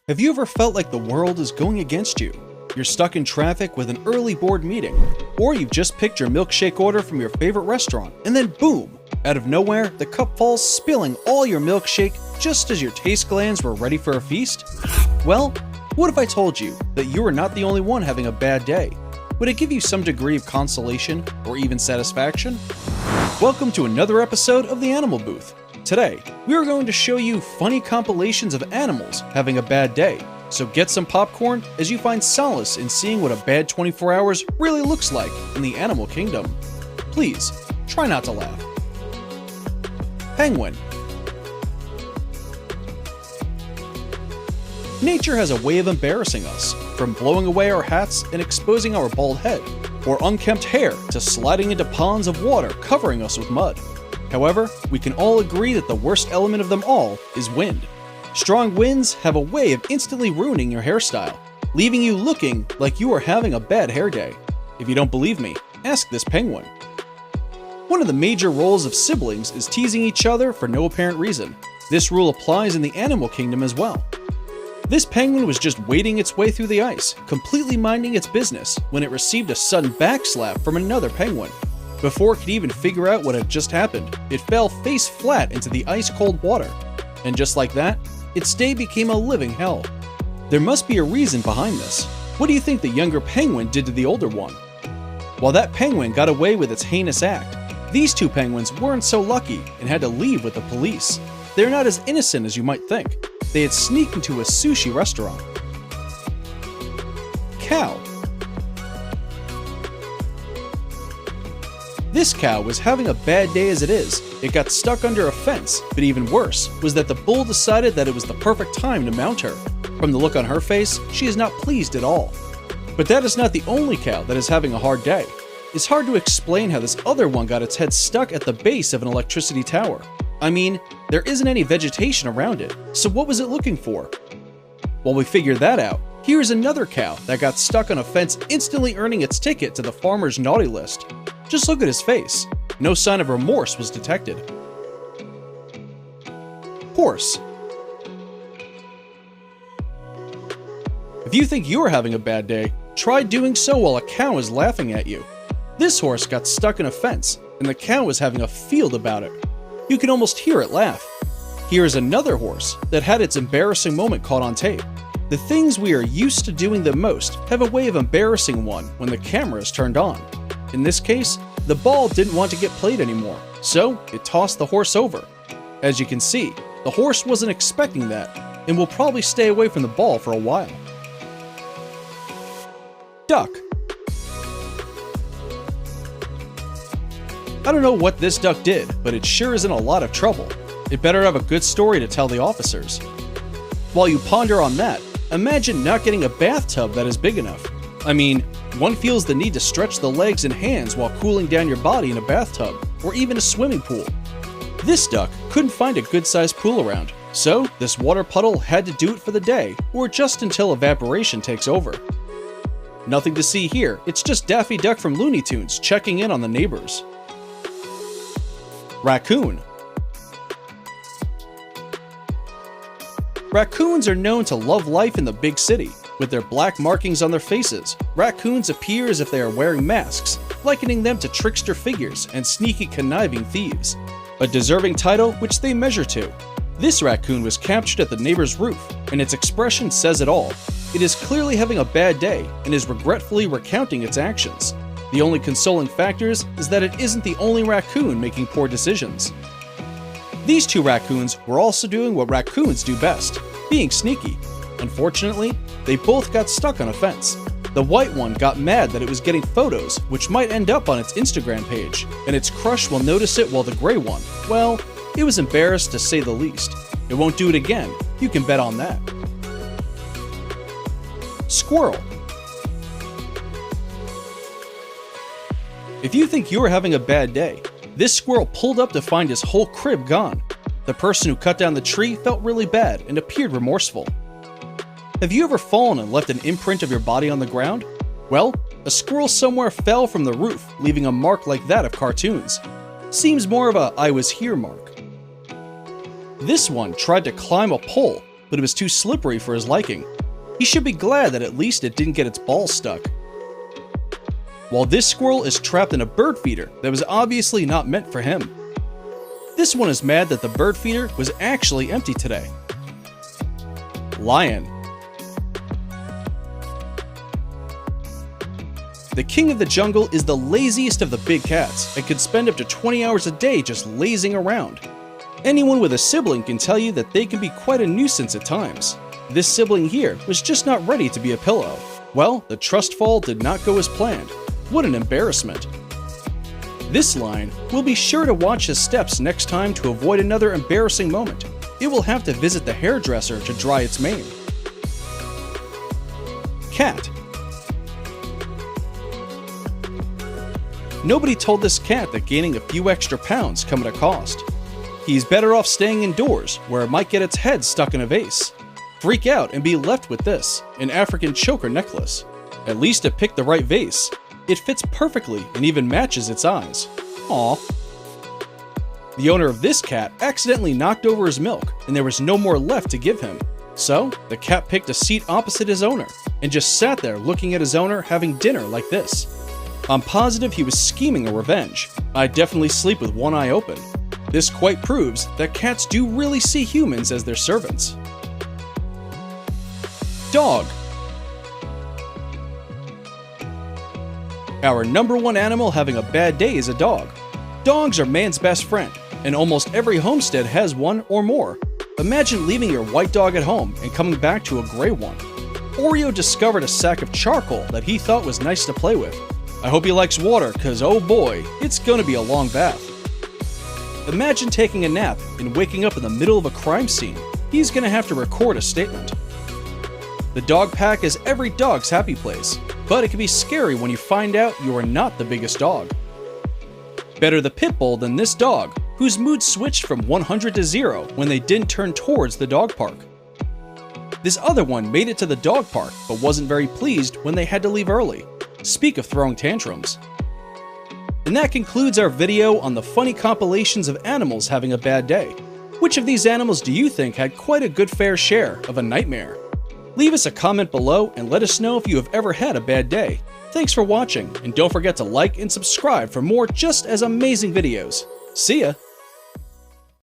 Have you ever felt like the world is going against you? You're stuck in traffic with an early board meeting, or you've just picked your milkshake order from your favorite restaurant, and then boom! Out of nowhere, the cup falls, spilling all your milkshake just as your taste glands were ready for a feast? Well, what if I told you that you are not the only one having a bad day? Would it give you some degree of consolation or even satisfaction? Welcome to another episode of The Animal Booth. Today, we are going to show you funny compilations of animals having a bad day. So get some popcorn as you find solace in seeing what a bad 24 hours really looks like in the animal kingdom. Please, try not to laugh. Penguin. Nature has a way of embarrassing us, from blowing away our hats and exposing our bald head, or unkempt hair to sliding into ponds of water covering us with mud. However, we can all agree that the worst element of them all is wind. Strong winds have a way of instantly ruining your hairstyle, leaving you looking like you are having a bad hair day. If you don't believe me, ask this penguin. One of the major roles of siblings is teasing each other for no apparent reason. This rule applies in the animal kingdom as well. This penguin was just wading its way through the ice, completely minding its business, when it received a sudden backslap from another penguin. Before it could even figure out what had just happened, it fell face flat into the ice-cold water. And just like that, its day became a living hell. There must be a reason behind this. What do you think the younger penguin did to the older one? While that penguin got away with its heinous act, these two penguins weren't so lucky and had to leave with the police. They're not as innocent as you might think. They had sneaked into a sushi restaurant. Cow. This cow was having a bad day as it is. It got stuck under a fence, but even worse was that the bull decided that it was the perfect time to mount her. From the look on her face, she is not pleased at all. But that is not the only cow that is having a hard day. It's hard to explain how this other one got its head stuck at the base of an electricity tower. I mean, there isn't any vegetation around it, so what was it looking for? While we figure that out, here's another cow that got stuck on a fence, instantly earning its ticket to the farmer's naughty list. Just look at his face. No sign of remorse was detected. Horse. If you think you're having a bad day, try doing so while a cow is laughing at you. This horse got stuck in a fence, and the cow was having a field about it. You can almost hear it laugh. Here is another horse that had its embarrassing moment caught on tape. The things we are used to doing the most have a way of embarrassing one when the camera is turned on. In this case, the ball didn't want to get played anymore, so it tossed the horse over. As you can see, the horse wasn't expecting that, and will probably stay away from the ball for a while. Duck. I don't know what this duck did, but it sure is in a lot of trouble. It better have a good story to tell the officers. While you ponder on that, imagine not getting a bathtub that is big enough. I mean, one feels the need to stretch the legs and hands while cooling down your body in a bathtub, or even a swimming pool. This duck couldn't find a good-sized pool around, so this water puddle had to do it for the day, or just until evaporation takes over. Nothing to see here, it's just Daffy Duck from Looney Tunes checking in on the neighbors. Raccoon. Raccoons are known to love life in the big city. With their black markings on their faces, raccoons appear as if they are wearing masks, likening them to trickster figures and sneaky conniving thieves. A deserving title which they measure to. This raccoon was captured at the neighbor's roof, and its expression says it all. It is clearly having a bad day and is regretfully recounting its actions. The only consoling factor is that it isn't the only raccoon making poor decisions. These two raccoons were also doing what raccoons do best, being sneaky. Unfortunately, they both got stuck on a fence. The white one got mad that it was getting photos which might end up on its Instagram page, and its crush will notice it, while the gray one, well, it was embarrassed to say the least. It won't do it again, you can bet on that. Squirrel. If you think you're having a bad day, this squirrel pulled up to find his whole crib gone. The person who cut down the tree felt really bad and appeared remorseful. Have you ever fallen and left an imprint of your body on the ground? Well, a squirrel somewhere fell from the roof, leaving a mark like that of cartoons. Seems more of a "I was here" mark. This one tried to climb a pole, but it was too slippery for his liking. He should be glad that at least it didn't get its balls stuck. While this squirrel is trapped in a bird feeder that was obviously not meant for him. This one is mad that the bird feeder was actually empty today. Lion. The king of the jungle is the laziest of the big cats and could spend up to 20 hours a day just lazing around. Anyone with a sibling can tell you that they can be quite a nuisance at times. This sibling here was just not ready to be a pillow. Well, the trust fall did not go as planned. What an embarrassment. This lion will be sure to watch his steps next time to avoid another embarrassing moment. It will have to visit the hairdresser to dry its mane. Cat. Nobody told this cat that gaining a few extra pounds come at a cost. He's better off staying indoors, where it might get its head stuck in a vase. Freak out and be left with this, an African choker necklace. At least it picked the right vase. It fits perfectly and even matches its eyes. Aw. The owner of this cat accidentally knocked over his milk, and there was no more left to give him. So, the cat picked a seat opposite his owner, and just sat there looking at his owner having dinner like this. I'm positive he was scheming a revenge. I'd definitely sleep with one eye open. This quite proves that cats do really see humans as their servants. Dog. Our number one animal having a bad day is a dog. Dogs are man's best friend, and almost every homestead has one or more. Imagine leaving your white dog at home and coming back to a gray one. Oreo discovered a sack of charcoal that he thought was nice to play with. I hope he likes water, cause oh boy, it's gonna be a long bath. Imagine taking a nap and waking up in the middle of a crime scene. He's gonna have to record a statement. The dog pack is every dog's happy place, but it can be scary when you find out you are not the biggest dog. Better the pit bull than this dog, whose mood switched from 100 to 0 when they didn't turn towards the dog park. This other one made it to the dog park, but wasn't very pleased when they had to leave early. Speak of throwing tantrums. And that concludes our video on the funny compilations of animals having a bad day. Which of these animals do you think had quite a good fair share of a nightmare? Leave us a comment below and let us know if you have ever had a bad day. Thanks for watching, and don't forget to like and subscribe for more just as amazing videos. See ya!